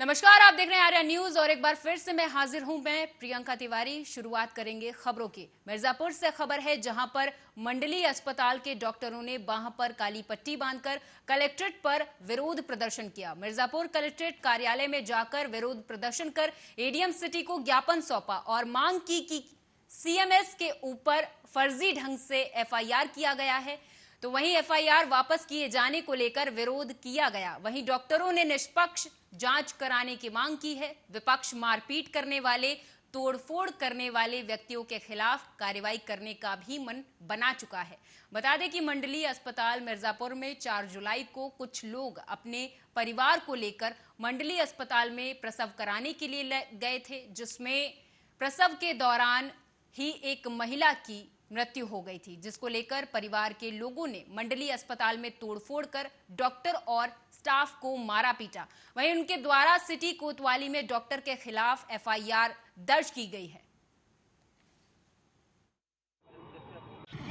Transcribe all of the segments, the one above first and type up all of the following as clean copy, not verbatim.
नमस्कार, आप देख रहे हैं आर्या न्यूज और एक बार फिर से मैं हाजिर हूं। मैं प्रियंका तिवारी। शुरुआत करेंगे खबरों की। मिर्जापुर से खबर है, जहां पर मंडली अस्पताल के डॉक्टरों ने बांह पर काली पट्टी बांधकर कलेक्ट्रेट पर विरोध प्रदर्शन किया। मिर्जापुर कलेक्ट्रेट कार्यालय में जाकर विरोध प्रदर्शन कर एडीएम सिटी को ज्ञापन सौंपा और मांग की कि सीएमएस के ऊपर फर्जी ढंग से एफआईआर किया गया है, तो वहीं एफआईआर वापस किए जाने को लेकर विरोध किया गया। वहीं डॉक्टरों ने निष्पक्ष जांच कराने की मांग की है। विपक्ष मारपीट करने वाले, तोड़फोड़ करने वाले व्यक्तियों के खिलाफ कार्रवाई करने का भी मन बना चुका है। बता दें कि मंडली अस्पताल मिर्जापुर में 4 जुलाई को कुछ लोग अपने परिवार को लेकर मंडली अस्पताल में प्रसव कराने के लिए गए थे, जिसमें प्रसव के दौरान ही एक महिला की मृत्यु हो गई थी, जिसको लेकर परिवार के लोगों ने मंडली अस्पताल में तोड़फोड़ कर डॉक्टर और स्टाफ को मारा पीटा। वहीं उनके द्वारा सिटी कोतवाली में डॉक्टर के खिलाफ एफआईआर दर्ज की गई है।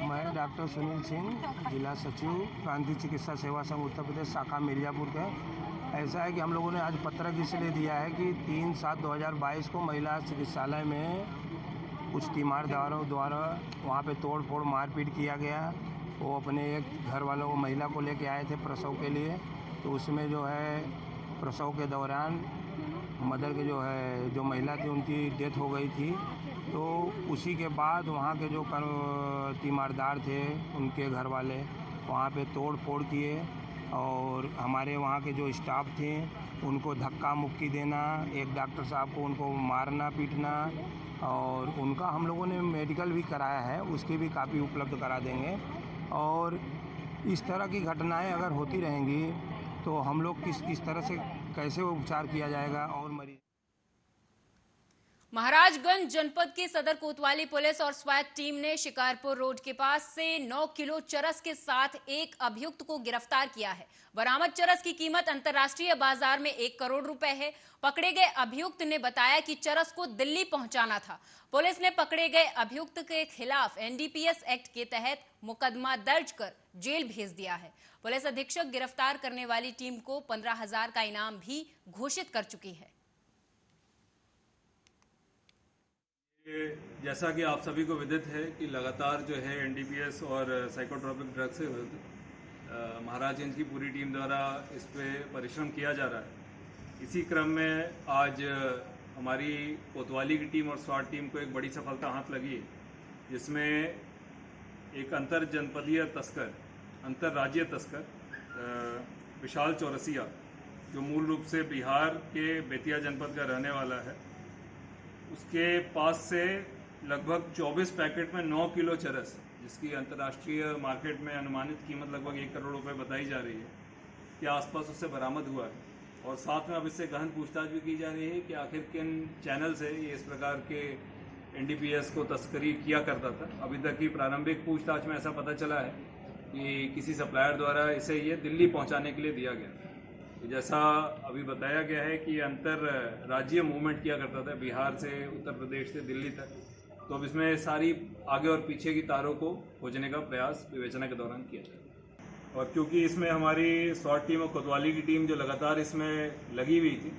मैं डॉक्टर सुनील सिंह, जिला सचिव प्रांतीय चिकित्सा सेवा संघ उत्तर प्रदेश शाखा मिर्जापुर के। ऐसा है कि हम लोगों ने आज पत्रक इसलिए दिया है कि 3/7/2022 को महिला चिकित्सालय में कुछ तीमारदारों द्वारा वहाँ पे तोड़ फोड़ मारपीट किया गया। वो अपने एक घर वालों को, महिला को लेके आए थे प्रसव के लिए, तो उसमें जो है प्रसव के दौरान मदर के जो महिला थी उनकी डेथ हो गई थी। तो उसी के बाद वहाँ के जो तीमारदार थे, उनके घर वाले वहाँ पे तोड़ फोड़ किए और हमारे वहाँ के जो स्टाफ थे उनको धक्का मुक्की देना, एक डॉक्टर साहब को उनको मारना पीटना, और उनका हम लोगों ने मेडिकल भी कराया है, उसकी भी काफ़ी उपलब्ध करा देंगे। और इस तरह की घटनाएं अगर होती रहेंगी तो हम लोग किस तरह से कैसे उपचार किया जाएगा और मरीज। महाराजगंज जनपद की सदर कोतवाली पुलिस और स्वाट टीम ने शिकारपुर रोड के पास से 9 किलो चरस के साथ एक अभियुक्त को गिरफ्तार किया है। बरामद चरस की कीमत अंतर्राष्ट्रीय बाजार में 1 करोड़ रुपए है। पकड़े गए अभियुक्त ने बताया कि चरस को दिल्ली पहुंचाना था। पुलिस ने पकड़े गए अभियुक्त के खिलाफ एनडीपीएस एक्ट के तहत मुकदमा दर्ज कर जेल भेज दिया है। पुलिस अधीक्षक गिरफ्तार करने वाली टीम को 15,000 का इनाम भी घोषित कर चुकी है। जैसा कि आप सभी को विदित है कि लगातार जो है एनडीपीएस और साइकोट्रोपिक ड्रग से महाराजगंज की पूरी टीम द्वारा इस पे परिश्रम किया जा रहा है। इसी क्रम में आज हमारी कोतवाली की टीम और स्वाट टीम को एक बड़ी सफलता हाथ लगी है, जिसमें एक अंतर जनपदीय तस्कर, अंतर्राज्यीय तस्कर विशाल चौरसिया, जो मूल रूप से बिहार के बेतिया जनपद का रहने वाला है, उसके पास से लगभग 24 पैकेट में 9 किलो चरस, जिसकी अंतर्राष्ट्रीय मार्केट में अनुमानित कीमत लगभग 1 करोड़ रुपए बताई जा रही है, के आसपास उससे बरामद हुआ है। और साथ में अब इससे गहन पूछताछ भी की जा रही है कि आखिर किन चैनल से ये इस प्रकार के एनडीपीएस को तस्करी किया करता था। अभी तक की प्रारंभिक पूछताछ में ऐसा पता चला है कि किसी सप्लायर द्वारा इसे ये दिल्ली पहुँचाने के लिए दिया गया। जैसा अभी बताया गया है कि अंतर राज्य मूवमेंट किया करता था, बिहार से, उत्तर प्रदेश से दिल्ली तक। तो अब इसमें सारी आगे और पीछे की तारों को खोजने का प्रयास विवेचना के दौरान किया जाएगा। और क्योंकि इसमें हमारी स्वाट टीम और कोतवाली की टीम जो लगातार इसमें लगी हुई थी,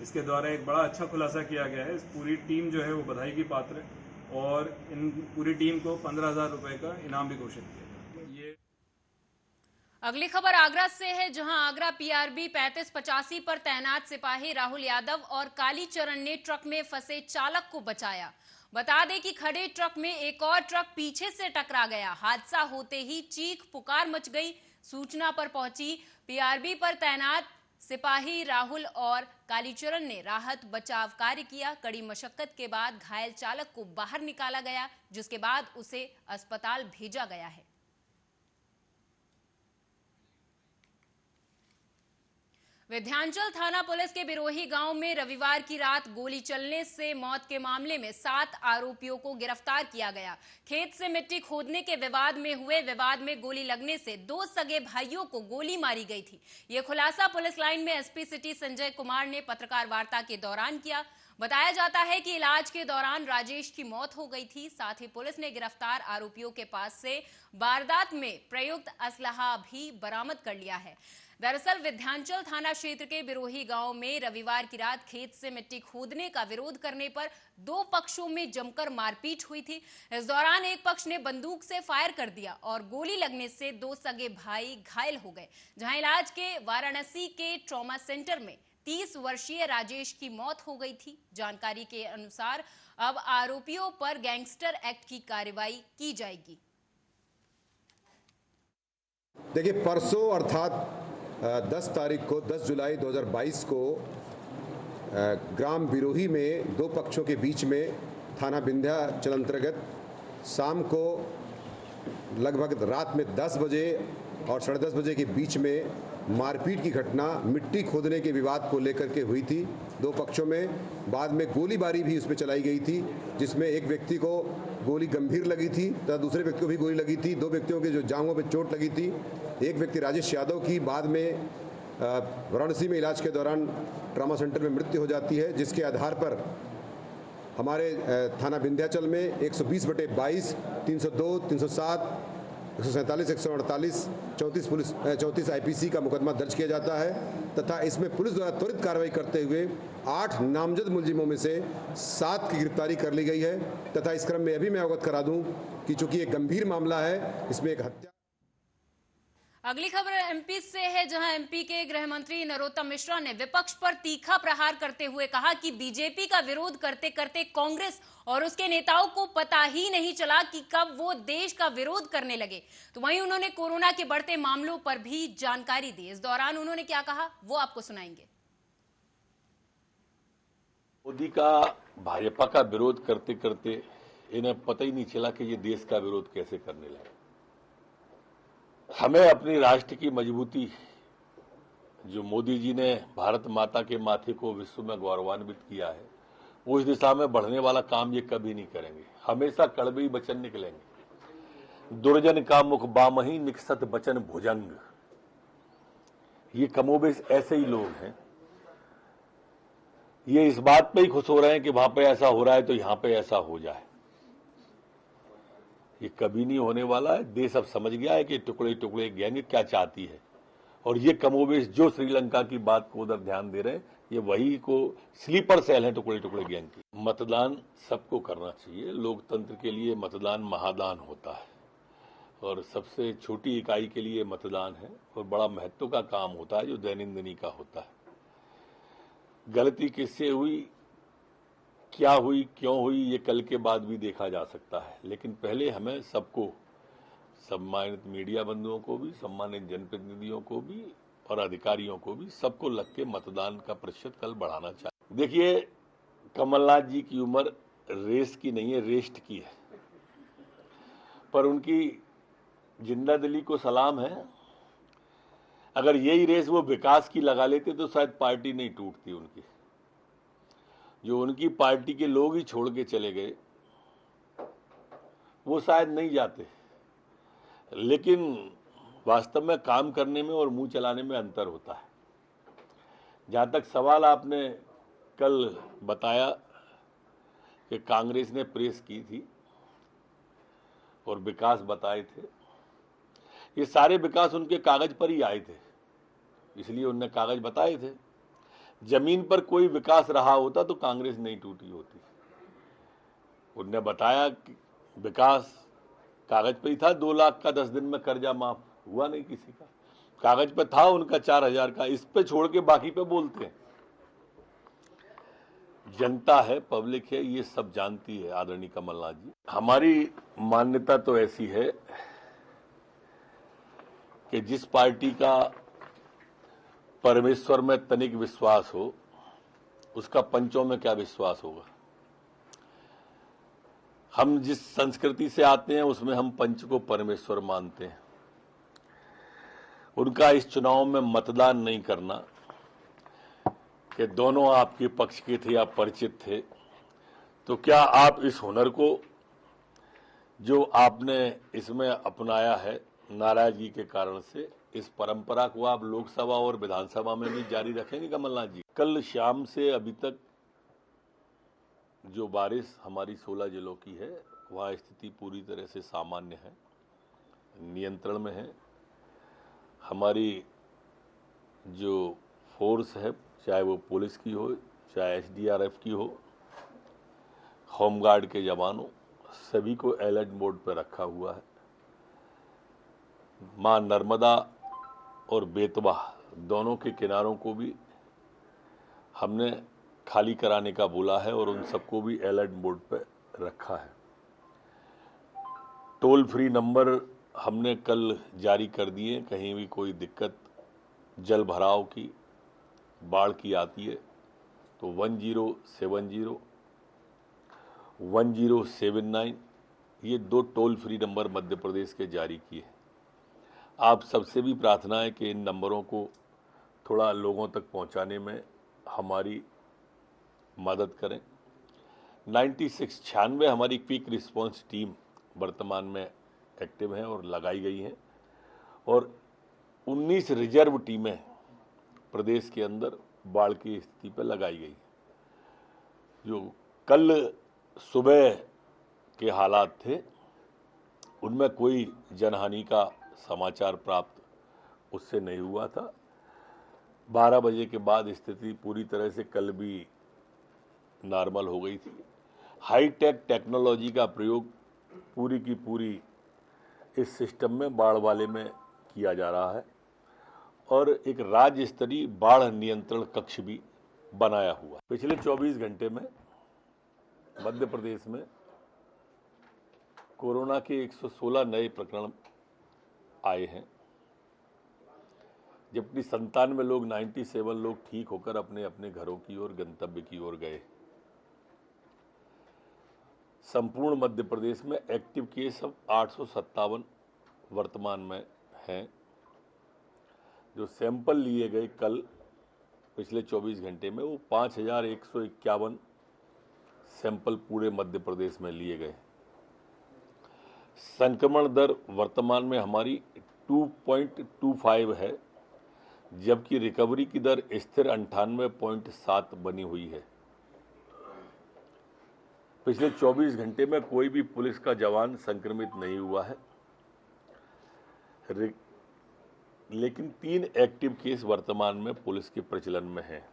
इसके द्वारा एक बड़ा अच्छा खुलासा किया गया है। इस पूरी टीम जो है वो बधाई की पात्र है और इन पूरी टीम को 15,000 रुपये का इनाम भी घोषित किया। अगली खबर आगरा से है, जहां आगरा पीआरबी 3585 पर तैनात सिपाही राहुल यादव और कालीचरण ने ट्रक में फंसे चालक को बचाया। बता दें कि खड़े ट्रक में एक और ट्रक पीछे से टकरा गया। हादसा होते ही चीख पुकार मच गई। सूचना पर पहुंची पीआरबी पर तैनात सिपाही राहुल और कालीचरण ने राहत बचाव कार्य किया। कड़ी मशक्कत के बाद घायल चालक को बाहर निकाला गया, जिसके बाद उसे अस्पताल भेजा गया है। विंध्याचल थाना पुलिस के बिरोही गांव में रविवार की रात गोली चलने से मौत के मामले में 7 आरोपियों को गिरफ्तार किया गया। खेत से मिट्टी खोदने के विवाद में हुए विवाद में गोली लगने से 2 सगे भाइयों को गोली मारी गई थी। यह खुलासा पुलिस लाइन में एसपी सिटी संजय कुमार ने पत्रकार वार्ता के दौरान किया। बताया जाता है कि इलाज के दौरान राजेश की मौत हो गई थी। साथ ही पुलिस ने गिरफ्तार आरोपियों के पास से वारदात में प्रयुक्त असलहा भी बरामद कर लिया है। दरअसल विंध्याचल थाना क्षेत्र के बिरोही गांव में रविवार की रात खेत से मिट्टी खोदने का विरोध करने पर दो पक्षों में जमकर मारपीट हुई थी। इस दौरान एक पक्ष ने बंदूक से फायर कर दिया और गोली लगने से दो सगे भाई घायल हो गए, जहां इलाज के वाराणसी के ट्रॉमा सेंटर में 30 वर्षीय राजेश की मौत हो गई थी। जानकारी के अनुसार अब आरोपियों पर गैंगस्टर एक्ट की कार्रवाई की जाएगी। देखिए, परसों अर्थात 10 तारीख को 10 जुलाई 2022 को ग्राम बिरोही में दो पक्षों के बीच में थाना विंध्याचल अंतर्गत शाम को लगभग रात में 10 बजे और 10:30 बजे के बीच में मारपीट की घटना मिट्टी खोदने के विवाद को लेकर के हुई थी दो पक्षों में। बाद में गोलीबारी भी उसमें चलाई गई थी, जिसमें एक व्यक्ति को गोली गंभीर लगी थी तथा दूसरे व्यक्ति को भी गोली लगी थी। दो व्यक्तियों के जो जांघों पे चोट लगी थी। एक व्यक्ति राजेश यादव की बाद में वाराणसी में इलाज के दौरान ट्रॉमा सेंटर में मृत्यु हो जाती है, जिसके आधार पर हमारे थाना विंध्याचल में 120/22, 302, 307, 147, 148, 34 IPC का मुकदमा दर्ज किया जाता है तथा इसमें पुलिस द्वारा त्वरित कार्रवाई करते हुए 8 नामजद मुलजिमों में से 7 की गिरफ्तारी कर ली गई है तथा इस क्रम में अभी मैं अवगत करा दूं कि चूंकि एक गंभीर मामला है, इसमें एक हत्या। अगली खबर एमपी से है, जहां एमपी के गृह मंत्री नरोत्तम मिश्रा ने विपक्ष पर तीखा प्रहार करते हुए कहा कि बीजेपी का विरोध करते करते कांग्रेस और उसके नेताओं को पता ही नहीं चला कि कब वो देश का विरोध करने लगे। तो वहीं उन्होंने कोरोना के बढ़ते मामलों पर भी जानकारी दी। इस दौरान उन्होंने क्या कहा वो आपको सुनाएंगे। मोदी का भाजपा का विरोध करते करते इन्हें पता ही नहीं चला कि ये देश का विरोध कैसे करने लगे। हमें अपनी राष्ट्र की मजबूती जो मोदी जी ने भारत माता के माथे को विश्व में गौरवान्वित किया है, उस दिशा में बढ़ने वाला काम ये कभी नहीं करेंगे। हमेशा कड़वे ही वचन निकलेंगे। दुर्जन का मुख बामही निकसत वचन भुजंग। ये कमोबेश ऐसे ही लोग हैं। ये इस बात पे ही खुश हो रहे हैं कि वहां पे ऐसा हो रहा है तो यहां पे ऐसा हो जाए। ये कभी नहीं होने वाला है। देश अब समझ गया है कि टुकड़े टुकड़े गैंग क्या चाहती है, और ये कमोबेश जो श्रीलंका की बात को उधर ध्यान दे रहे हैं, ये वही को स्लीपर सेल है टुकड़े टुकड़े गैंग की। मतदान सबको करना चाहिए। लोकतंत्र के लिए मतदान महादान होता है और सबसे छोटी इकाई के लिए मतदान है और बड़ा महत्व का काम होता है जो दैनंदिनी का होता है। गलती किससे हुई, क्या हुई, क्यों हुई, ये कल के बाद भी देखा जा सकता है, लेकिन पहले हमें सबको, सम्मानित मीडिया बंधुओं को भी, सम्मानित जनप्रतिनिधियों को भी और अधिकारियों को भी, सबको लग के मतदान का प्रतिशत कल बढ़ाना चाहिए। देखिए, कमलनाथ जी की उम्र रेस की नहीं है, रेस्ट की है, पर उनकी जिंदा दिली को सलाम है। अगर यही रेस वो विकास की लगा लेते तो शायद पार्टी नहीं टूटती उनकी। जो उनकी पार्टी के लोग ही छोड़ के चले गए, वो शायद नहीं जाते, लेकिन वास्तव में काम करने में और मुंह चलाने में अंतर होता है। जहां तक सवाल आपने कल बताया कि कांग्रेस ने प्रेस की थी और विकास बताए थे, ये सारे विकास उनके कागज पर ही आए थे, इसलिए उनने कागज बताए थे। जमीन पर कोई विकास रहा होता तो कांग्रेस नहीं टूटी होती। उनने बताया कि विकास कागज पे ही था। 2 लाख का 10 दिन में कर्जा माफ हुआ नहीं किसी का, कागज पे था उनका 4000 का। इस पे छोड़ के बाकी पे बोलते हैं। जनता है, पब्लिक है, ये सब जानती है आदरणीय कमलनाथ जी। हमारी मान्यता तो ऐसी है कि जिस पार्टी का परमेश्वर में तनिक विश्वास हो, उसका पंचों में क्या विश्वास होगा। हम जिस संस्कृति से आते हैं उसमें हम पंच को परमेश्वर मानते हैं। उनका इस चुनाव में मतदान नहीं करना कि दोनों आपके पक्ष के थे या परिचित थे, तो क्या आप इस हुनर को जो आपने इसमें अपनाया है नाराजगी के कारण से, इस परंपरा को आप लोकसभा और विधानसभा में भी जारी रखेंगे कमलनाथ जी। कल शाम से अभी तक जो बारिश हमारी 16 जिलों की है, वहाँ स्थिति पूरी तरह से सामान्य है, नियंत्रण में है। हमारी जो फोर्स है, चाहे वो पुलिस की हो, चाहे SDRF की हो, होमगार्ड के जवानों, सभी को अलर्ट मोड पर रखा हुआ है। मां नर्मदा और बेतवा दोनों के किनारों को भी हमने खाली कराने का बोला है और उन सबको भी अलर्ट मोड पर रखा है। टोल फ्री नंबर हमने कल जारी कर दिए। कहीं भी कोई दिक्कत जल भराव की, बाढ़ की आती है तो 1070, 1079 ये 2 toll free number Madhya Pradesh के जारी किए। आप सबसे भी प्रार्थना है कि इन नंबरों को थोड़ा लोगों तक पहुंचाने में हमारी मदद करें। 96 हमारी क्विक रिस्पांस टीम वर्तमान में एक्टिव है और लगाई गई हैं और 19 रिजर्व टीमें प्रदेश के अंदर बाढ़ की स्थिति पर लगाई गई। जो कल सुबह के हालात थे उनमें कोई जनहानि का समाचार प्राप्त उससे नहीं हुआ था। 12 बजे के बाद स्थिति पूरी तरह से कल भी नॉर्मल हो गई थी। हाईटेक टेक्नोलॉजी का प्रयोग पूरी की पूरी इस सिस्टम में बाढ़ वाले में किया जा रहा है और एक राज्य स्तरीय बाढ़ नियंत्रण कक्ष भी बनाया हुआ है। पिछले 24 घंटे में मध्य प्रदेश में कोरोना के 116 नए प्रकरण आए हैं, जबकि 97 लोग 97 लोग ठीक होकर अपने अपने घरों की ओर, गंतव्य की ओर गए। संपूर्ण मध्य प्रदेश में एक्टिव केस अब 857 वर्तमान में हैं। जो सैंपल लिए गए कल पिछले 24 घंटे में वो 5151 सैंपल पूरे मध्य प्रदेश में लिए गए। संक्रमण दर वर्तमान में हमारी 2.25 है, जबकि रिकवरी की दर स्थिर 98.7 बनी हुई है। पिछले 24 घंटे में कोई भी पुलिस का जवान संक्रमित नहीं हुआ है, लेकिन 3 एक्टिव केस वर्तमान में पुलिस के प्रचलन में हैं।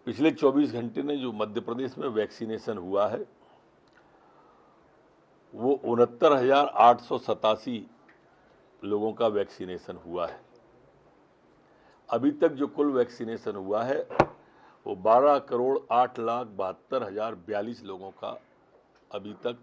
पिछले 24 घंटे में जो मध्य प्रदेश में वैक्सीनेशन हुआ है वो 69,887 लोगों का वैक्सीनेशन हुआ है। अभी तक जो कुल वैक्सीनेशन हुआ है वो 12,08,72,042 लोगों का अभी तक।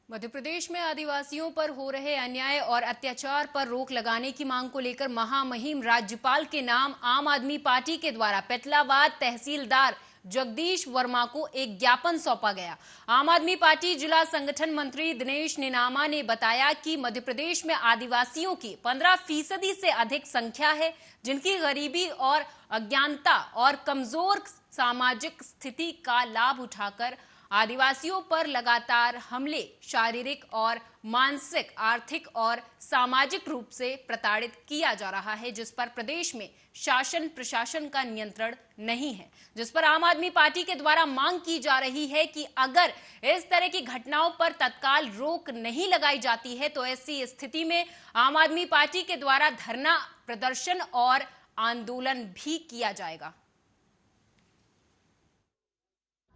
मध्य प्रदेश में आदिवासियों पर हो रहे अन्याय और अत्याचार पर रोक लगाने की मांग को लेकर महामहिम राज्यपाल के नाम आम आदमी पार्टी के द्वारा पेटलाबाद तहसीलदार जगदीश वर्मा को एक ज्ञापन सौंपा गया। आम आदमी पार्टी जिला संगठन मंत्री दिनेश निनामा ने बताया कि मध्य प्रदेश में आदिवासियों की 15% से अधिक संख्या है, जिनकी गरीबी और अज्ञानता और कमजोर सामाजिक स्थिति का लाभ उठाकर आदिवासियों पर लगातार हमले शारीरिक और मानसिक, आर्थिक और सामाजिक रूप से प्रताड़ित किया जा रहा है, जिस पर प्रदेश में शासन प्रशासन का नियंत्रण नहीं है, जिस पर आम आदमी पार्टी के द्वारा मांग की जा रही है कि अगर इस तरह की घटनाओं पर तत्काल रोक नहीं लगाई जाती है तो ऐसी स्थिति में आम आदमी पार्टी के द्वारा धरना प्रदर्शन और आंदोलन भी किया जाएगा।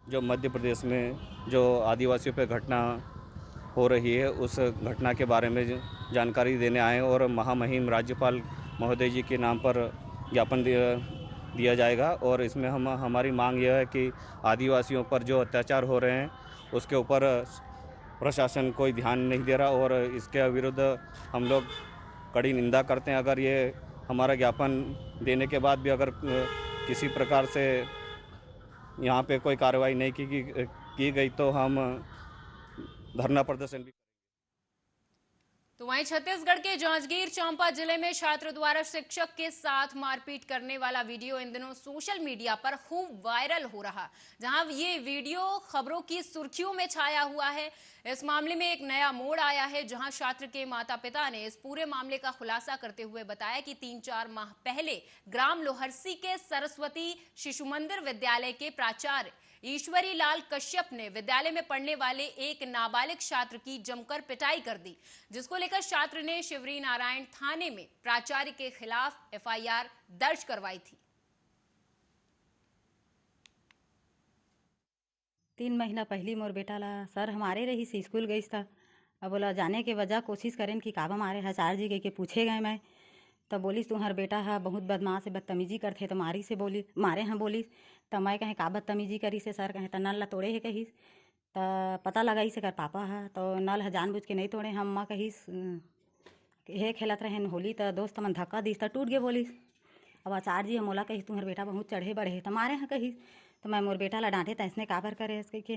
जो मध्य प्रदेश में जो आदिवासियों पर घटना हो रही है उस घटना के बारे में जानकारी देने आए और महामहिम राज्यपाल महोदय जी के नाम पर ज्ञापन दिया जाएगा। और इसमें हमारी मांग यह है कि आदिवासियों पर जो अत्याचार हो रहे हैं उसके ऊपर प्रशासन कोई ध्यान नहीं दे रहा और इसके विरुद्ध हम लोग कड़ी निंदा करते हैं। अगर ये हमारा ज्ञापन देने के बाद भी अगर किसी प्रकार से यहाँ पे कोई कार्रवाई नहीं की गई तो हम धरना प्रदर्शन भी। तो वहीं छत्तीसगढ़ के जांजगीर चांपा जिले में छात्र द्वारा शिक्षक के साथ मारपीट करने वाला वीडियो इन दिनों सोशल मीडिया पर खूब वायरल हो रहा, जहां ये वीडियो खबरों की सुर्खियों में छाया हुआ है। इस मामले में एक नया मोड़ आया है, जहां छात्र के माता पिता ने इस पूरे मामले का खुलासा करते हुए बताया कि 3-4 माह पहले ग्राम लोहरसी के सरस्वती शिशु मंदिर विद्यालय के प्राचार्य ईश्वरी लाल कश्यप ने विद्यालय में पढ़ने वाले एक नाबालिग छात्र की जमकर पिटाई कर दी, जिसको लेकर छात्र ने शिवरी नारायण थाने में प्राचार्य के खिलाफ एफआईआर दर्ज करवाई थी। 3 महीना पहली मोर बेटा ला सर हमारे रही से स्कूल गई था। अब बोला जाने के वजह कोशिश करें कि काबा मारे है। चार जी के पूछे गए मैं तो बोलिस तुम्हार बेटा है बहुत बदमाश है, बदतमीजी करते तो मारी से बोली मारे हैं बोलिस। तो मैं कहें का बदतमीजी करी से सर कहें तो नल ला तोड़े है कहिस। तो पता लगा से कर पापा है तो नल है जानबूझ के नहीं तोड़े हम माँ कहिस हे खेलत रहे होली तो दोस्त मन धक्का दिस तो टूट गए बोलिस। अब आचार्य जी मोला कहिस तुम्हार बेटा बहुत चढ़े बढ़े तो मारे हैं कहिस। तो मैं मोर बेटा ला डांटे तो इसने काबर करे इसके के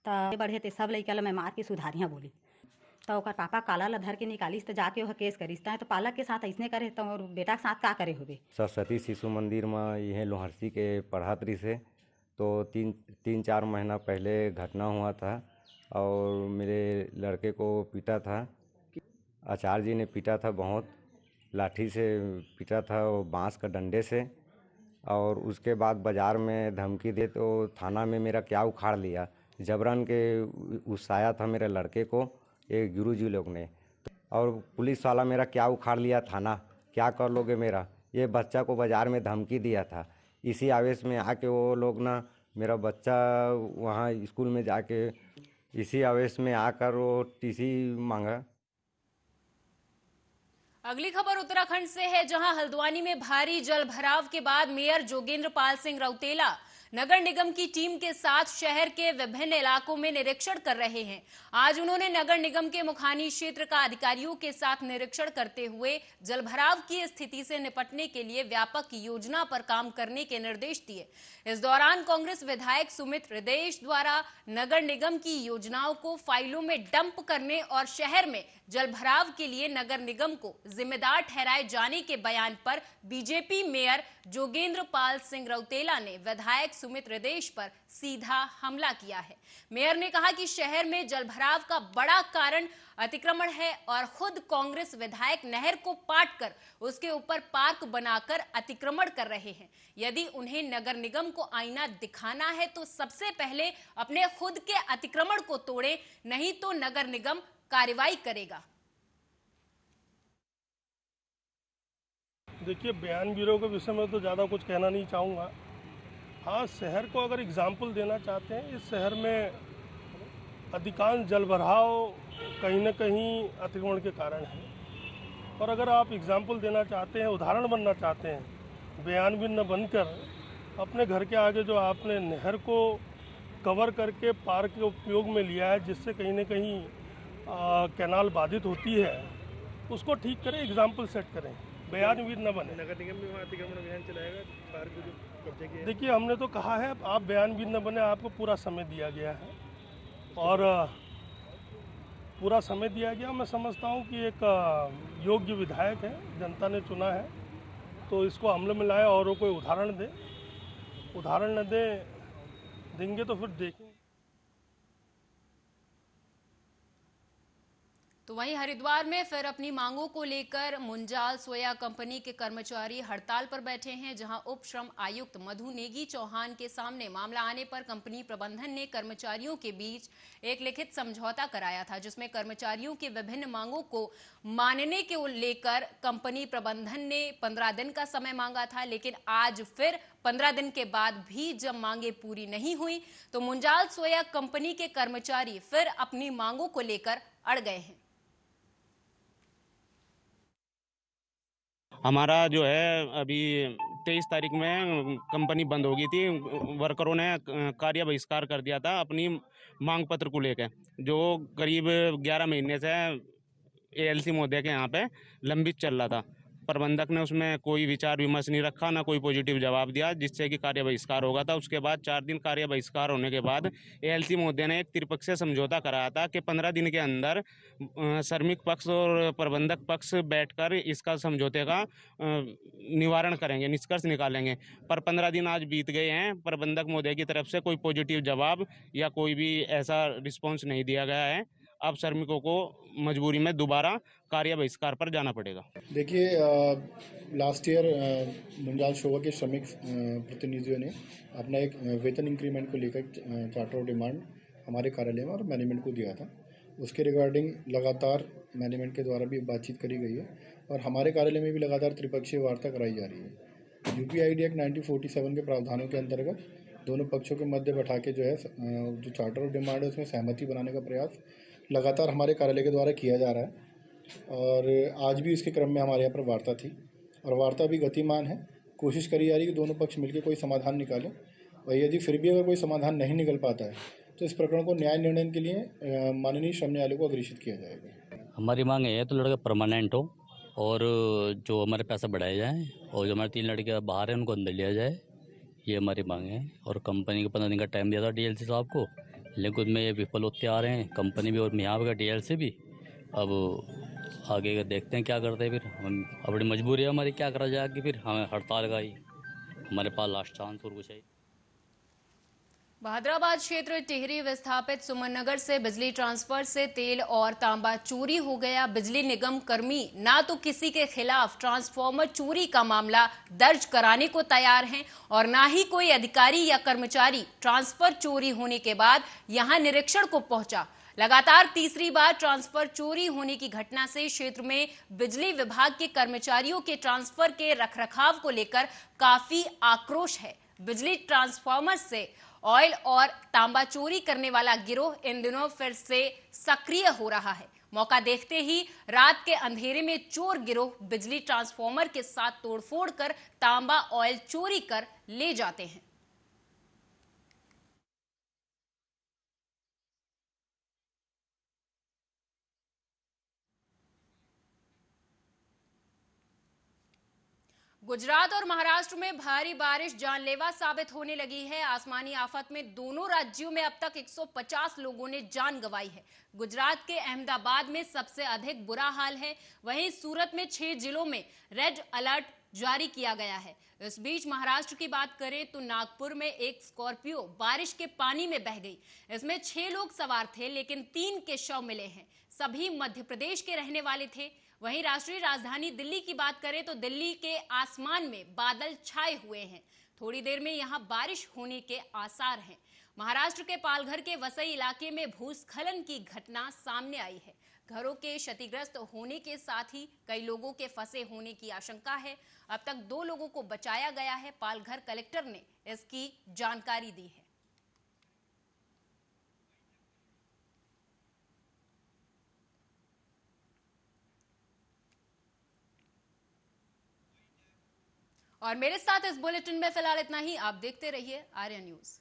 तो बढ़े तो सब लइका ला मैं मार के सुधारियाँ बोली। तो ओकर पापा काला ला धर के निकालिस तो जाके वह केस करिस तो पालक के साथ ऐसने करे तो और बेटा के साथ का करे होबे। सरस्वती शिशु मंदिर में यह लोहरसी के पढ़ात्री से तो 3-4 महीना पहले घटना हुआ था और मेरे लड़के को पीटा था। आचार्य जी ने पीटा था, बहुत लाठी से पीटा था और बांस का डंडे से। और उसके बाद बाज़ार में धमकी दे तो थाना में मेरा क्या उखाड़ लिया, जबरन के उसाया था मेरे लड़के को एक गुरुजी लोग ने। और पुलिस वाला मेरा क्या उखाड़ लिया थाना, क्या कर लोगे मेरा, ये बच्चा को बाज़ार में धमकी दिया था। इसी आवेश में आके वो लोग ना मेरा बच्चा वहाँ स्कूल में जाके इसी आवेश में आकर वो टीसी मांगा। अगली खबर उत्तराखंड से है, जहां हल्द्वानी में भारी जल भराव के बाद मेयर जोगेंद्र पाल सिंह रौतेला नगर निगम की टीम के साथ शहर के विभिन्न इलाकों में निरीक्षण कर रहे हैं। आज उन्होंने नगर निगम के मुखानी क्षेत्र का अधिकारियों के साथ निरीक्षण करते हुए जलभराव की स्थिति से निपटने के लिए व्यापक योजना पर काम करने के निर्देश दिए। इस दौरान कांग्रेस विधायक सुमित हृदयेश द्वारा नगर निगम की योजनाओं को फाइलों में डंप करने और शहर में जलभराव के लिए नगर निगम को जिम्मेदार ठहराए जाने के बयान पर बीजेपी मेयर जोगेंद्र पाल सिंह रौतेला ने विधायक सुमित हृदयेश पर सीधा हमला किया है। मेयर ने कहा कि शहर में जलभराव का बड़ा कारण अतिक्रमण है और खुद कांग्रेस विधायक नहर को पाटकर उसके ऊपर पार्क बनाकर अतिक्रमण कर रहे हैं। यदि उन्हें नगर निगम को आईना दिखाना है तो सबसे पहले अपने खुद के अतिक्रमण को तोड़े, नहीं तो नगर निगम कार्रवाई करेगा। देखिए, बयान ब्यूरो के विषय में तो ज़्यादा कुछ कहना नहीं चाहूँगा। हाँ, शहर को अगर एग्जाम्पल देना चाहते हैं, इस शहर में अधिकांश जलभराव कहीं न कहीं अतिक्रमण के कारण है। और अगर आप एग्जाम्पल देना चाहते हैं, उदाहरण बनना चाहते हैं, बयान भी न बनकर अपने घर के आगे जो आपने नहर को कवर करके पार्क के उपयोग में लिया है, जिससे कहीं न कहीं कैनाल बाधित होती है, उसको ठीक करें, एग्जाम्पल सेट करें, बयान भी न बने। नगर निगम भी वहाँ अतिक्रमण अभियान चलाएगा पार्क जो कब्जे किया है। देखिए, हमने तो कहा है आप बयान भी न बने, आपको पूरा समय दिया गया है और पूरा समय दिया गया। मैं समझता हूँ कि एक योग्य विधायक है, जनता ने चुना है, तो इसको अमल में लाए और वो कोई उदाहरण दे। उदाहरण न देंगे तो फिर देखेंगे। तो वहीं हरिद्वार में फिर अपनी मांगों को लेकर मुंजाल सोया कंपनी के कर्मचारी हड़ताल पर बैठे हैं, जहां उप श्रम आयुक्त मधु नेगी चौहान के सामने मामला आने पर कंपनी प्रबंधन ने कर्मचारियों के बीच एक लिखित समझौता कराया था, जिसमें कर्मचारियों की विभिन्न मांगों को मानने के लेकर कंपनी प्रबंधन ने 15 दिन का समय मांगा था। लेकिन आज फिर 15 दिन के बाद भी जब मांगे पूरी नहीं हुई तो मुंजाल सोया कंपनी के कर्मचारी फिर अपनी मांगों को लेकर अड़ गए हैं। हमारा जो है अभी 23 तारीख में कंपनी बंद हो गई थी। वर्करों ने कार्य बहिष्कार कर दिया था अपनी मांग पत्र को लेकर, जो करीब 11 महीने से एएलसी महोदय के यहाँ पे लंबित चल रहा था। प्रबंधक ने उसमें कोई विचार विमर्श नहीं रखा, ना कोई पॉजिटिव जवाब दिया, जिससे कि कार्य बहिष्कार होगा था। उसके बाद 4 दिन कार्य बहिष्कार होने के बाद एएलसी महोदय ने एक त्रिपक्षीय समझौता कराया था कि 15 दिन के अंदर श्रमिक पक्ष और प्रबंधक पक्ष बैठकर इसका समझौते का निवारण करेंगे, निष्कर्ष निकालेंगे। पर 15 दिन आज बीत गए हैं, प्रबंधक महोदय की तरफ से कोई पॉजिटिव जवाब या कोई भी ऐसा रिस्पॉन्स नहीं दिया गया है। अब श्रमिकों को मजबूरी में दोबारा कार्य बहिष्कार पर जाना पड़ेगा। देखिए, लास्ट ईयर मुंजाल शोभा के श्रमिक प्रतिनिधियों ने अपना एक वेतन इंक्रीमेंट को लेकर चार्टर ऑफ डिमांड हमारे कार्यालय में और मैनेजमेंट को दिया था। उसके रिगार्डिंग लगातार मैनेजमेंट के द्वारा भी बातचीत करी गई है और हमारे कार्यालय में भी लगातार त्रिपक्षीय वार्ता कराई जा रही है। यूपीआईडी एक्ट 1947 के प्रावधानों के अंतर्गत दोनों पक्षों के मध्य बैठा के जो है जो चार्टर ऑफ डिमांड है उसमें सहमति बनाने का प्रयास लगातार हमारे कार्यालय के द्वारा किया जा रहा है और आज भी इसके क्रम में हमारे यहाँ पर वार्ता थी और वार्ता भी गतिमान है। कोशिश करी जा रही है कि दोनों पक्ष मिलकर कोई समाधान निकालें और यदि फिर भी अगर कोई समाधान नहीं निकल पाता है तो इस प्रकरण को न्याय निर्णय के लिए माननीय श्रम न्यायालय को अग्रेषित किया जाएगा। हमारी मांग है तो लड़का परमानेंट हो और जो हमारे पैसा बढ़ाया जाए और जो हमारे 3 लड़के बाहर हैं उनको अंदर लिया जाए, ये हमारी मांग है। और कंपनी को 15 दिन का टाइम दिया था डीएलसी साहब को, लेकिन उसमें ये विफल होते आ रहे हैं कंपनी भी और यहाँ का डीएलसी भी। अब आगे का देखते हैं क्या करते हैं, फिर हम अपनी मजबूरी है हमारी, क्या करा जाए कि फिर हमें हड़ताल का ही हमारे पास लास्ट चांस और कुछ है। बहादुराबाद क्षेत्र टिहरी विस्थापित सुमन नगर से बिजली ट्रांसफर से तेल और तांबा चोरी हो गया। बिजली निगम कर्मी ना तो किसी के खिलाफ ट्रांसफार्मर चोरी का मामला दर्ज कराने को तैयार हैं और ना ही कोई अधिकारी या कर्मचारी ट्रांसफर चोरी होने के बाद यहां निरीक्षण को पहुंचा। लगातार तीसरी बार ट्रांसफर चोरी होने की घटना से क्षेत्र में बिजली विभाग के कर्मचारियों के ट्रांसफर के रखरखाव को लेकर काफी आक्रोश है। बिजली ट्रांसफार्मर से ऑयल और तांबा चोरी करने वाला गिरोह इन दिनों फिर से सक्रिय हो रहा है। मौका देखते ही रात के अंधेरे में चोर गिरोह बिजली ट्रांसफार्मर के साथ तोड़फोड़ कर तांबा ऑयल चोरी कर ले जाते हैं। गुजरात और महाराष्ट्र में भारी बारिश जानलेवा साबित होने लगी है। आसमानी आफत में दोनों राज्यों में अब तक 150 लोगों ने जान गंवाई है। गुजरात के अहमदाबाद में सबसे अधिक बुरा हाल है। वहीं सूरत में 6 जिलों में रेड अलर्ट जारी किया गया है। इस बीच महाराष्ट्र की बात करें तो नागपुर में एक स्कॉर्पियो बारिश के पानी में बह गई। इसमें 6 लोग सवार थे, लेकिन 3 के शव मिले हैं। सभी मध्य प्रदेश के रहने वाले थे। वहीं राष्ट्रीय राजधानी दिल्ली की बात करें तो दिल्ली के आसमान में बादल छाए हुए हैं। थोड़ी देर में यहां बारिश होने के आसार हैं। महाराष्ट्र के पालघर के वसई इलाके में भूस्खलन की घटना सामने आई है। घरों के क्षतिग्रस्त होने के साथ ही कई लोगों के फंसे होने की आशंका है। अब तक 2 लोगों को बचाया गया है। पालघर कलेक्टर ने इसकी जानकारी दी है। और मेरे साथ इस बुलेटिन में फिलहाल इतना ही। आप देखते रहिए आर्या न्यूज।